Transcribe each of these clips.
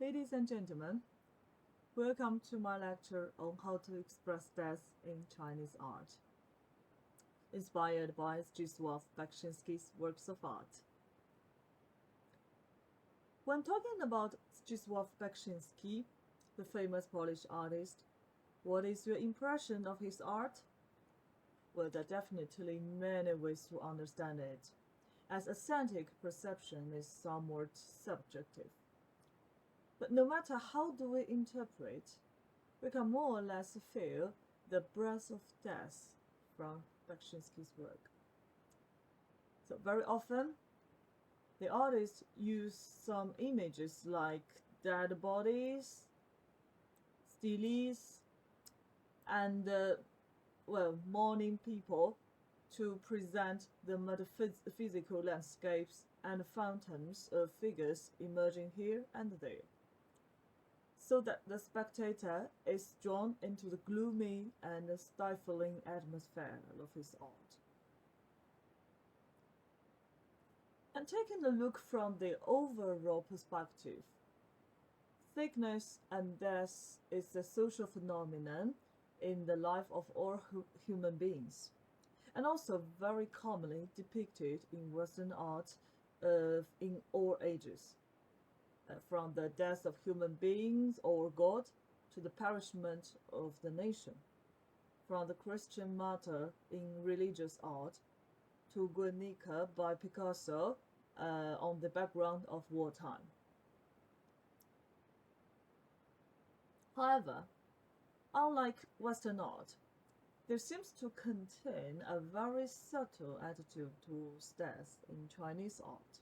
Ladies and gentlemen, welcome to my lecture on how to express death in Chinese art, inspired by Zdzisław Beksiński's works of art. When talking about Zdzisław Beksiński, the famous Polish artist, what is your impression of his art? Well, there are definitely many ways to understand it, as aesthetic perception is somewhat subjective. But no matter how do we interpret, we can more or less feel the breath of death from Beksiński's work. So very often, the artist used some images like dead bodies, stelaes, and mourning people to present the metaphysical landscapes and phantoms of figures emerging here and there, so that the spectator is drawn into the gloomy and stifling atmosphere of his art. And taking a look from the overall perspective, sickness and death is a social phenomenon in the life of all human beings, and also very commonly depicted in Western art in all ages. From the death of human beings or God to the perishment of the nation, from the Christian martyr in religious art to Guernica by Picasso on the background of wartime. However, unlike Western art, there seems to contain a very subtle attitude towards death in Chinese art.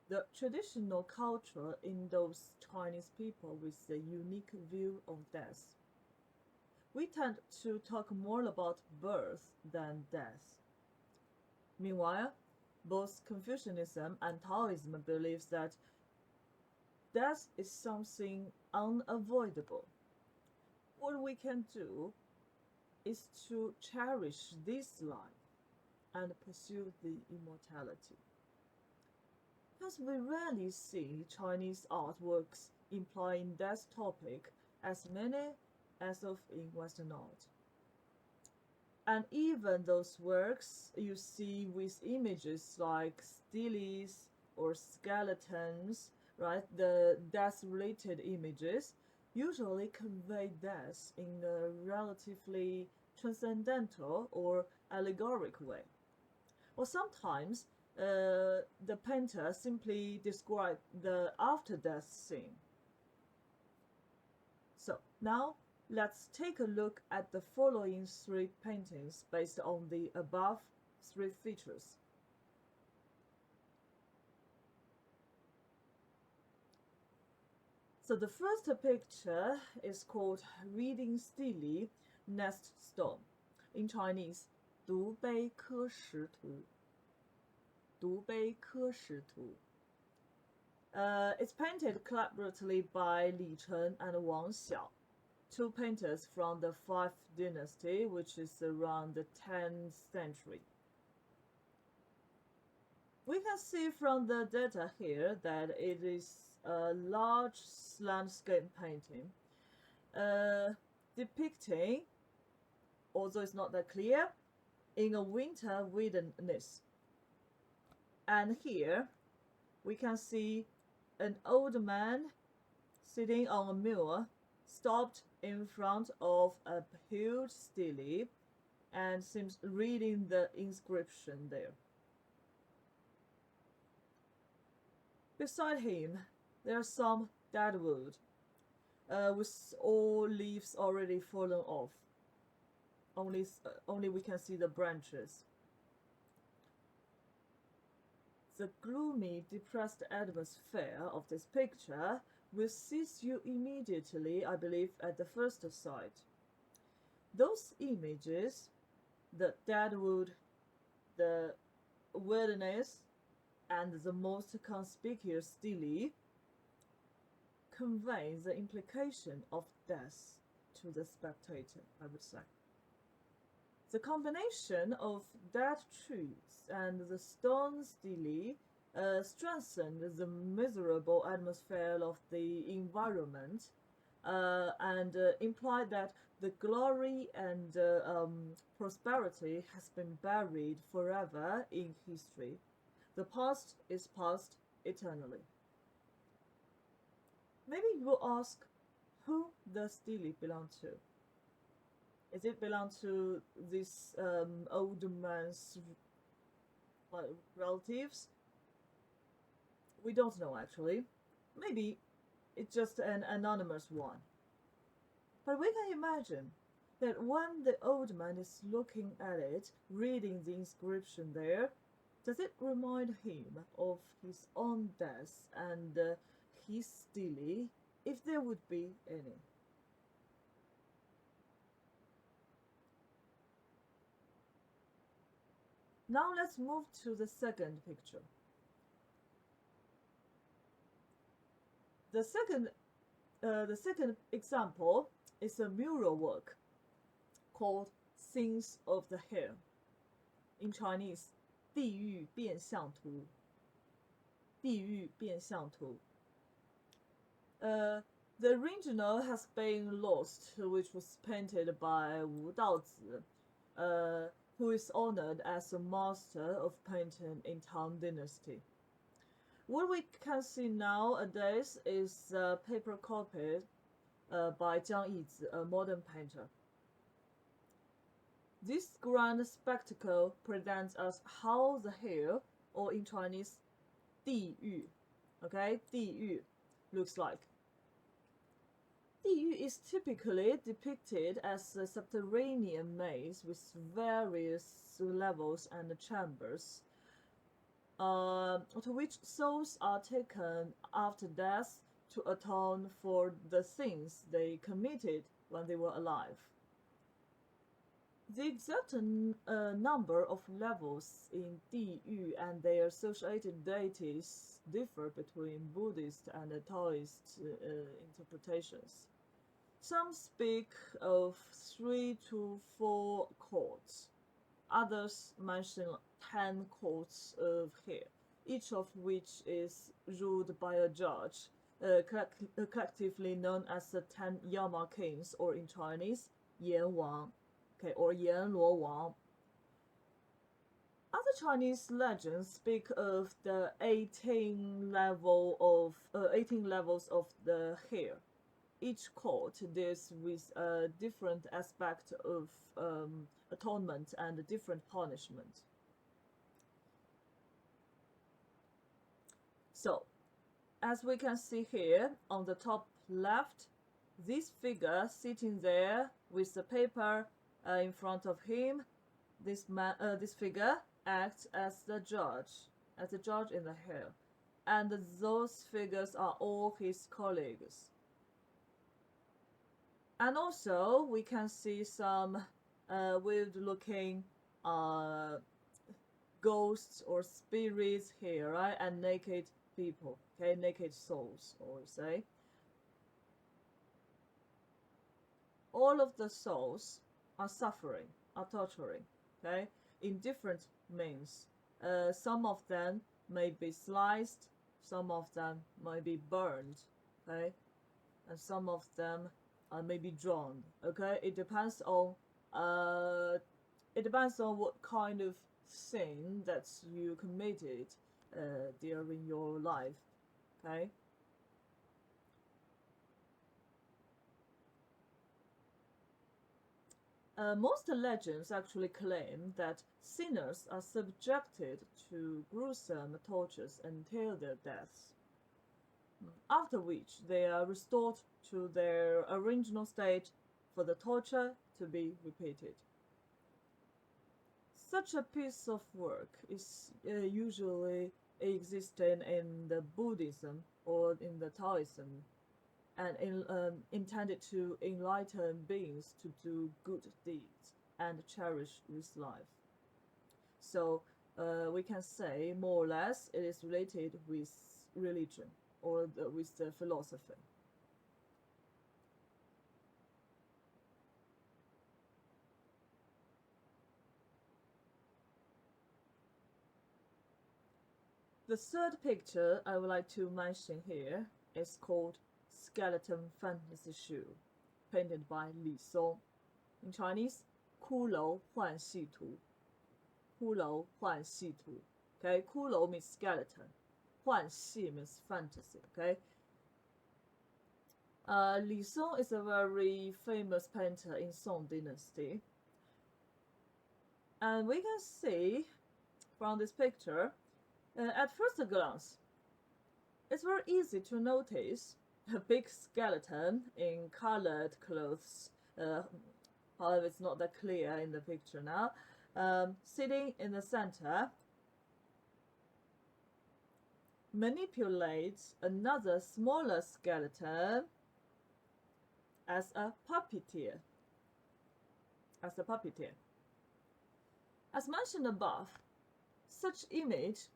The traditional culture endows Chinese people with a unique view of death. We tend to talk more about birth than death. Meanwhile, both Confucianism and Taoism believes that death is something unavoidable. What we can do is to cherish this life and pursue the immortality. Because we rarely see Chinese artworks implying death topic as many as of in Western art. And even those works you see with images like stelaes or skeletons, right? The death-related images usually convey death in a relatively transcendental or allegoric way. Or sometimes the painter simply described the after-death scene. So now let's take a look at the following three paintings based on the above three features. So the first picture is called Reading Stele Nest Stone, in Chinese, 读碑刻石图. 读碑刻石图. It's painted collaboratively by Li Chen and Wang Xiao, two painters from the 5th dynasty, which is around the 10th century. We can see from the data here that it is a large landscape painting depicting, although it's not that clear, in a winter wilderness. And here we can see an old man sitting on a mule, stopped in front of a huge stele, and seems reading the inscription there. Beside him, there are some dead wood, with all leaves already fallen off. Only we can see the branches. The gloomy, depressed atmosphere of this picture will seize you immediately, I believe, at the first sight. Those images, the dead wood, the wilderness, and the most conspicuous stele, convey the implication of death to the spectator, I would say. The combination of dead trees and the stone stele strengthened the miserable atmosphere of the environment and implied that the glory and prosperity has been buried forever in history. The past is past eternally. Maybe you will ask, who does Dilly belong to? Is it belong to this old man's relatives? We don't know actually. Maybe it's just an anonymous one. But we can imagine that when the old man is looking at it, reading the inscription there, does it remind him of his own death and his Stili, if there would be any? Now let's move to the second picture. The second example is a mural work called Sins of the Hair. In Chinese, 地狱变相图. 地狱变相图. The original has been lost, which was painted by Wu Daozi, who is honored as a master of painting in Tang Dynasty. What we can see nowadays is a paper copy by Jiang Yizi, a modern painter. This grand spectacle presents us how the hell, or in Chinese, 地狱, okay, 地狱 looks like. 地狱 is typically depicted as a subterranean maze with various levels and chambers, to which souls are taken after death to atone for the sins they committed when they were alive. The exact number of levels in 地狱 and their associated deities differ between Buddhist and Taoist interpretations. Some speak of 3 to 4 courts. Others mention 10 courts of hair, each of which is ruled by a judge, collectively known as the 10 Yama Kings, or in Chinese, 阎王, okay, or 阎罗王. Other Chinese legends speak of the 18 levels of the hair. Each court deals with a different aspect of atonement and a different punishment. So, as we can see here on the top left, this figure sitting there with the paper in front of him, this figure acts as the judge in the hair, and those figures are all his colleagues. And also, we can see some weird-looking ghosts or spirits here, right? And naked people, okay? Naked souls, or say. All of the souls are suffering, are torturing, okay? In different means. Some of them may be sliced, some of them may be burned, okay? And some of them may be drawn, okay? It depends on what kind of sin that you committed during your life, okay? Most legends actually claim that sinners are subjected to gruesome tortures until their deaths, after which they are restored to their original state for the torture to be repeated. Such a piece of work is usually existing in the Buddhism or in the Taoism, and intended to enlighten beings to do good deeds and cherish this life. So we can say, more or less, it is related with religion or with the philosophy. The third picture I would like to mention here is called Skeleton Fantasy Shoe, painted by Li Song. In Chinese, 骷髅幻戏图. 骷髅幻戏图. Okay, 骷髅 means skeleton. 幻戏 means fantasy. Okay. Li Song is a very famous painter in Song Dynasty. And we can see from this picture, at first glance, it's very easy to notice a big skeleton in colored clothes. However, it's not that clear in the picture now. Sitting in the center, manipulates another smaller skeleton as a puppeteer. As mentioned above, such image,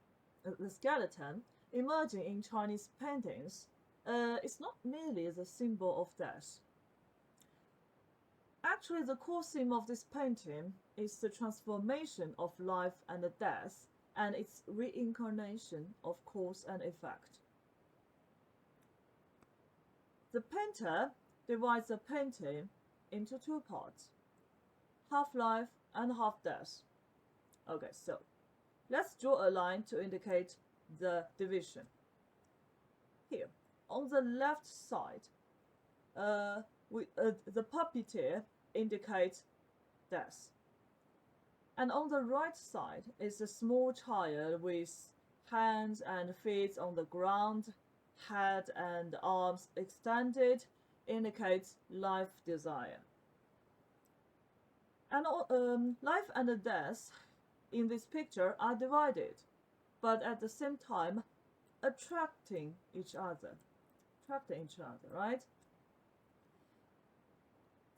the skeleton, emerging in Chinese paintings, is not merely the symbol of death. Actually, the core theme of this painting is the transformation of life and death, and its reincarnation of cause and effect. The painter divides the painting into two parts, half life and half death. Okay, so let's draw a line to indicate the division. Here, on the left side, the puppeteer indicates death. And on the right side is a small child with hands and feet on the ground, head and arms extended, indicates life desire. And life and death in this picture are divided, but at the same time attracting each other, right?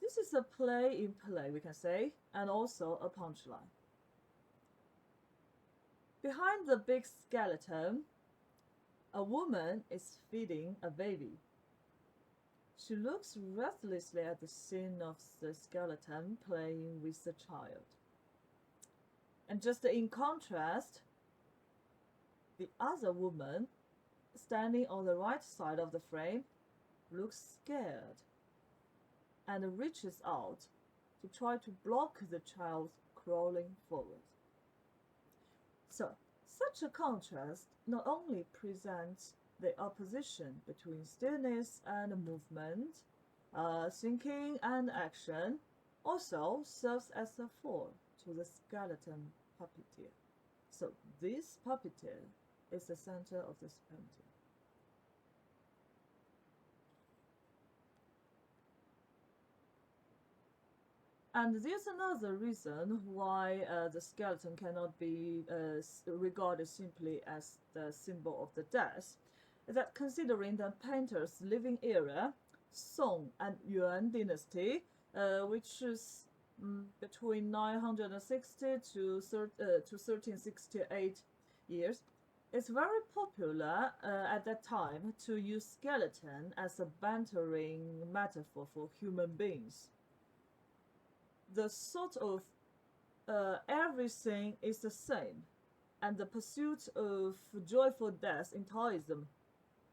This is a play in play, we can say, and also a punchline. Behind the big skeleton, a woman is feeding a baby. She looks restlessly at the scene of the skeleton playing with the child. And just in contrast, the other woman, standing on the right side of the frame, looks scared and reaches out to try to block the child crawling forward. So, such a contrast not only presents the opposition between stillness and movement, thinking and action, also serves as a foil to the skeleton puppeteer. So this puppeteer is the center of this painting. And there's another reason why the skeleton cannot be regarded simply as the symbol of the death, that considering the painter's living era, Song and Yuan dynasty, which is between 960 to 1368 years, it's very popular at that time to use skeleton as a bantering metaphor for human beings. The sort of everything is the same, and the pursuit of joyful death in Taoism,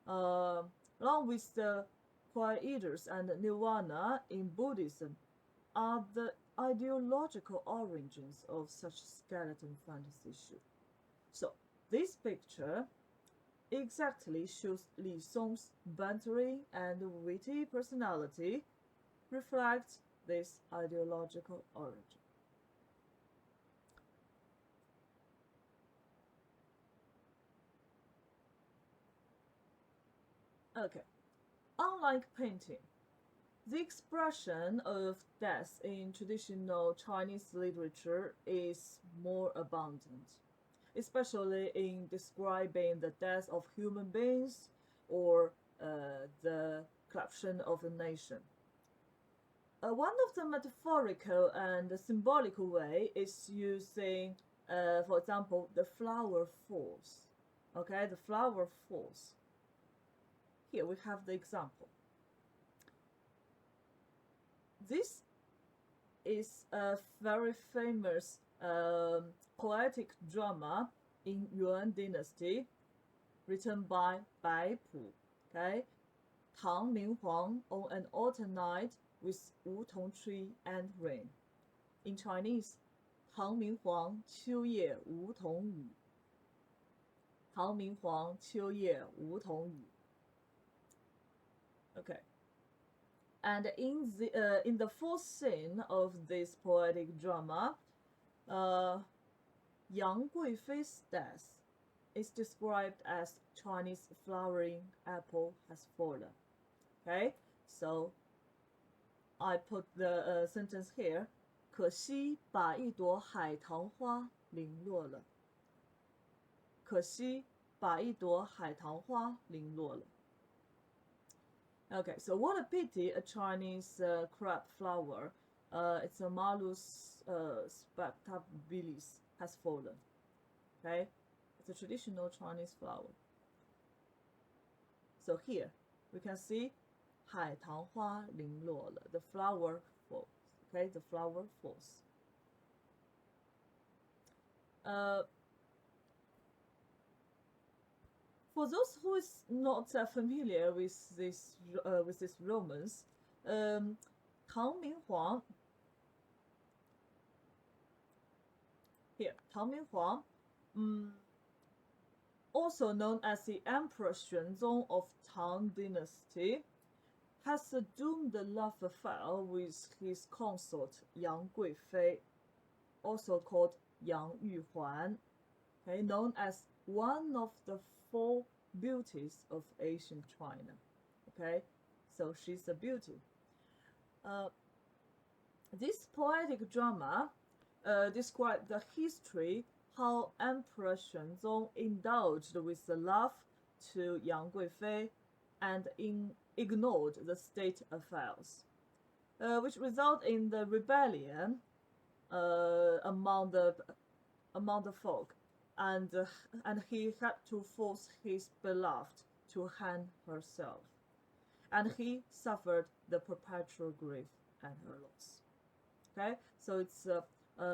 along with the Quietus and Nirvana in Buddhism, are the ideological origins of such skeleton fantasy shoe. So, this picture exactly shows Li Song's bantering and witty personality, reflects this ideological origin. Okay, unlike painting, the expression of death in traditional Chinese literature is more abundant, especially in describing the death of human beings or the collapse of a nation. One of the metaphorical and symbolical way is using, for example, the flower falls. Okay, the flower falls. Here we have the example. This is a very famous poetic drama in Yuan dynasty written by Beibei, okay? Tang Minghuang on an autumn night with Wu Tong tree and rain. In Chinese, 唐明皇秋夜梧桐雨。唐明皇秋夜梧桐雨。Okay. And in the fourth scene of this poetic drama, Yang Guifei's death is described as Chinese flowering apple has fallen. Okay, so I put the sentence here. 可惜把一朵海棠花零落了。可惜把一朵海棠花零落了。Okay, so what a pity a Chinese crab flower, it's a Malus spectabilis, has fallen. Okay, it's a traditional Chinese flower. So here we can see 海棠花零落了 the flower falls. Okay, the flower falls. For those who is not familiar with this romance, Tang Minghuang. Here, Tang Minghuang, also known as the Emperor Xuanzong of Tang Dynasty, has a doomed love affair with his consort Yang Guifei, also called Yang Yuhuan, okay, known as one of the four beauties of ancient China. Okay, so she's a beauty. This poetic drama describes the history how Emperor Xuanzong indulged with the love to Yang Guifei and ignored the state affairs, which result in the rebellion among the folk, and he had to force his beloved to hang herself, and he suffered the perpetual grief and her loss. Okay, so it's a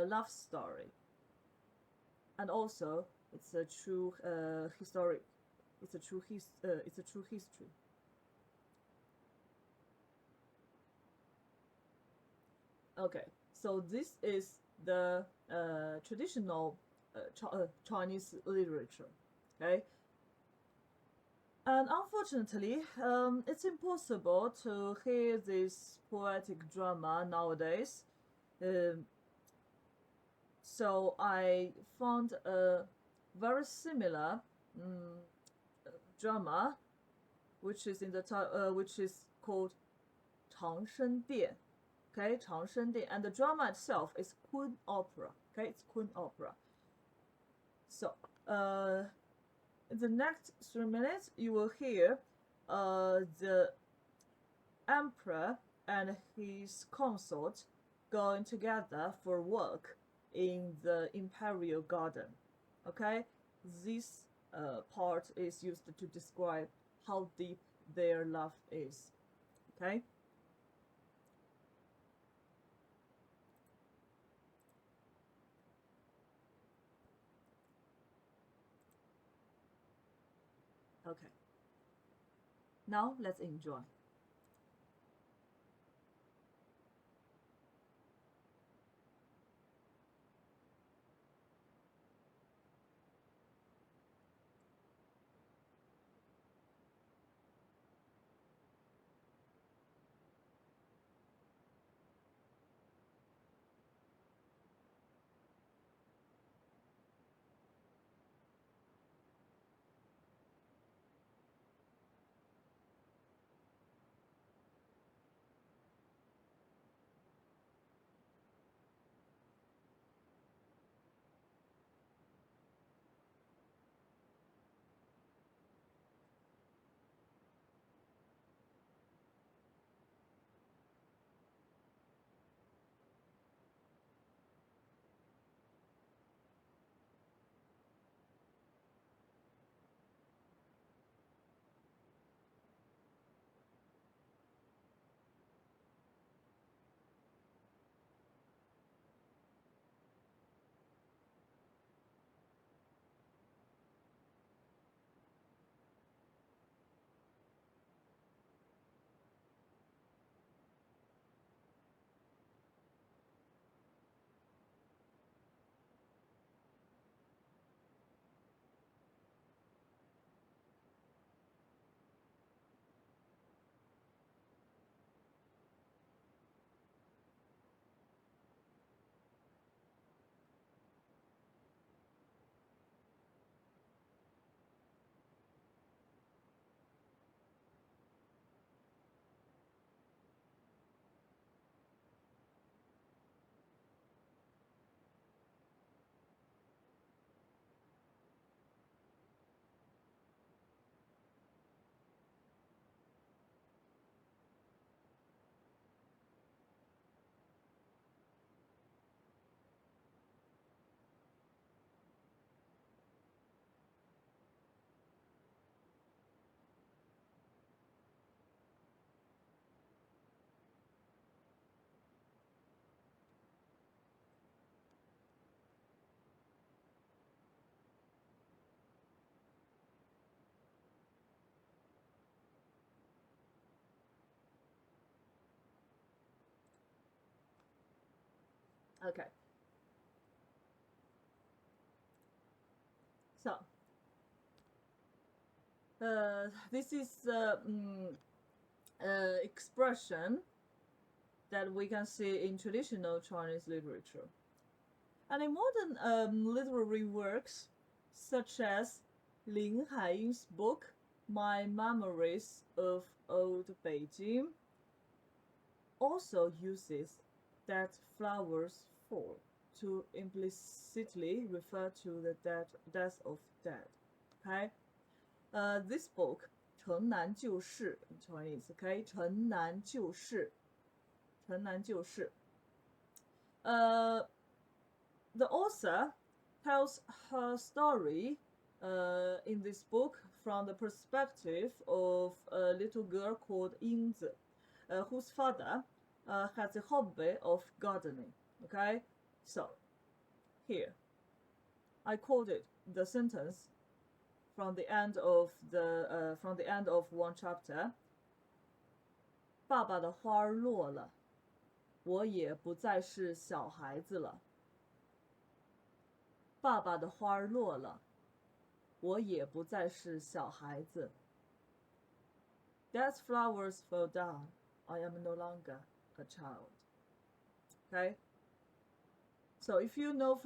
love story, and also it's a true historic. It's a true history. Okay, so this is the traditional Chinese literature. Okay, and unfortunately, it's impossible to hear this poetic drama nowadays. So I found a very similar drama, which is which is called 长生殿. Okay, 长生殿, and the drama itself is Kun opera. Okay, it's Kun opera. So, in the next 3 minutes, you will hear the emperor and his consort going together for work in the imperial garden. Okay, this part is used to describe how deep their love is. Okay. Okay. Now let's enjoy. Okay. So, this is expression that we can see in traditional Chinese literature. And in modern literary works, such as Lin Haiying's book, My Memories of Old Beijing, also uses that flowers fall to implicitly refer to the death of dead. Okay, this book, 城南旧事 in Chinese, okay, 城南旧事，城南旧事。The author tells her story in this book from the perspective of a little girl called Yingzi, whose father has a hobby of gardening. Okay, so here I quoted the sentence from the end of one chapter. 爸爸的花落了，我也不再是小孩子了。爸爸的花落了，我也不再是小孩子。Dead flowers fall down. I am no longer a child. Okay. So if you know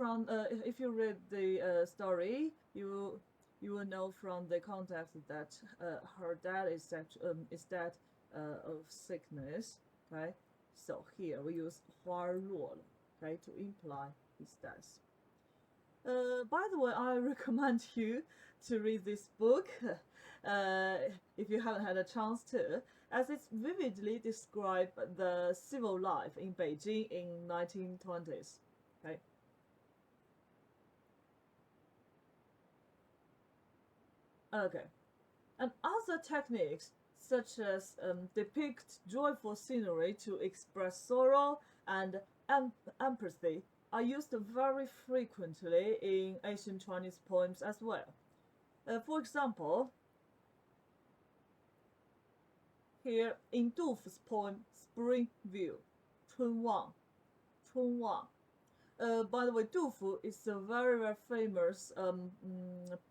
if you read the story, you will know from the context that her dad is dead of sickness. Okay. So here we use 花落了, okay, to imply his death. By the way, I recommend you to read this book if you haven't had a chance to, as it vividly describes the civil life in Beijing in 1920s. Okay. Okay. And other techniques such as depict joyful scenery to express sorrow and empathy are used very frequently in ancient Chinese poems as well. For example, here in Du's poem Spring View, 春望, 春望. By the way, Du Fu is a very, very famous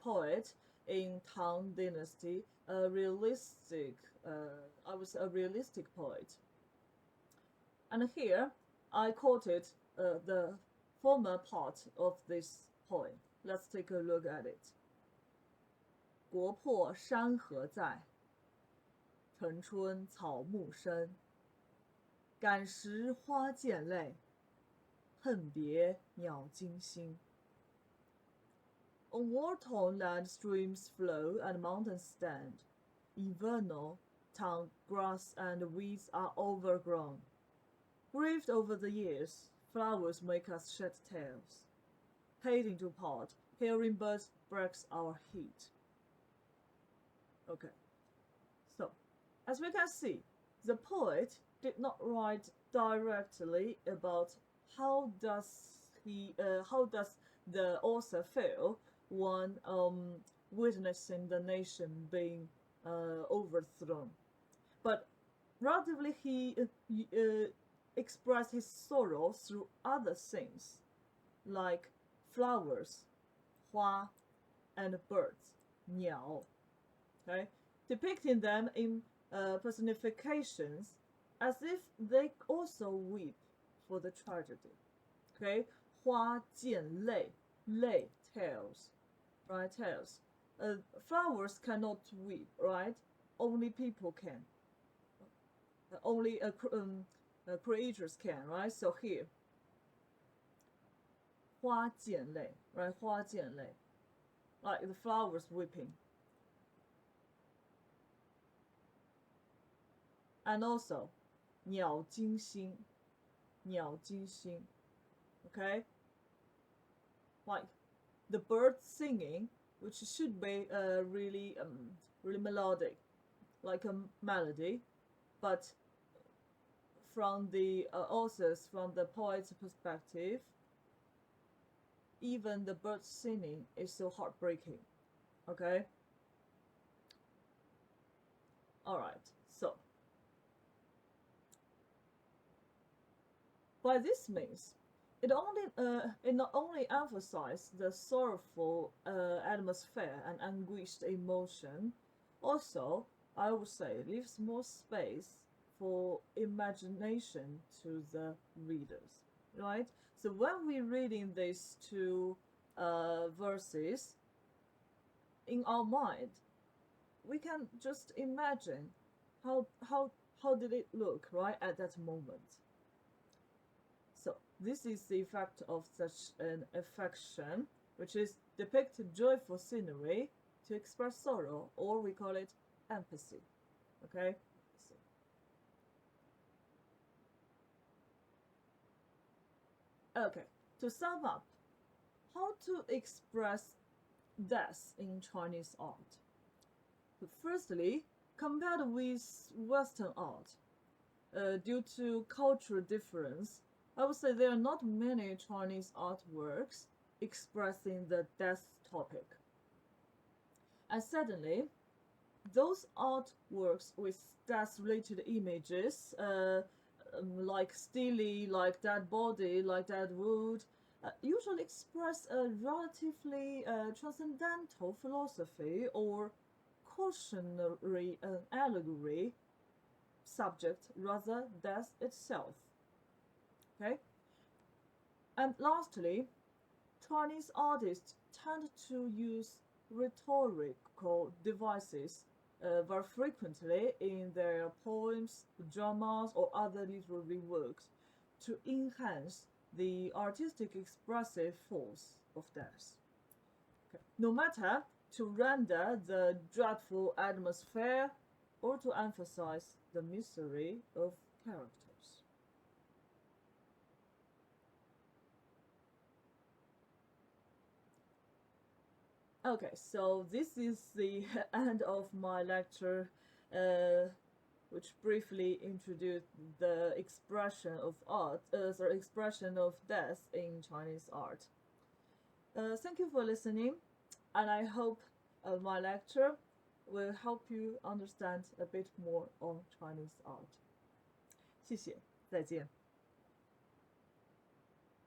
poet in Tang Dynasty, a realistic poet. And here I quoted the former part of this poem. Let's take a look at it. 国破山河在，城春草木深。感时花溅泪，恨别鸟惊心。On war-torn land streams flow and mountains stand. In vernal tongue, grass and weeds are overgrown. Grieved over the years, flowers make us shed tears. Hating to part, hearing birds breaks our heat. Okay, so as we can see, the poet did not write directly about how does the author feel when witnessing the nation being overthrown, but relatively he expressed his sorrow through other things like flowers, 花, and birds, 鸟. Okay, depicting them in personifications as if they also weep for the tragedy. Okay, 花溅泪, 泪 tears, right? Tears. Flowers cannot weep, right? Only people can. Only creatures can, right? So here, 花溅泪, right? 花溅泪, like the flowers weeping. And also, 鸟惊心, 鸟惊心, okay? Like the birds singing, which should be really melodic, like a melody, but from the from the poet's perspective, even the birds singing is so heartbreaking, okay? Alright, so by this means, it not only emphasizes the sorrowful atmosphere and anguished emotion, also I would say leaves more space for imagination to the readers, right? So when we're reading these two verses in our mind, we can just imagine how did it look right at that moment. So this is the effect of such an affection, which is depict joyful scenery to express sorrow, or we call it empathy. Okay. Okay. To sum up, how to express death in Chinese art. Firstly, compared with Western art, due to cultural difference, I would say there are not many Chinese artworks expressing the death topic. And secondly, those artworks with death-related images, like stele, like dead body, like dead wood, usually express a relatively transcendental philosophy or cautionary allegory subject rather death itself. Okay? And lastly, Chinese artists tend to use rhetorical devices very frequently in their poems, dramas, or other literary works to enhance the artistic expressive force of death. Okay. No matter to render the dreadful atmosphere or to emphasize the misery of characters. Okay, so this is the end of my lecture, uh, which briefly introduced the expression of expression of death in Chinese art. Thank you for listening, and I hope my lecture will help you understand a bit more on Chinese art. 谢谢，再见。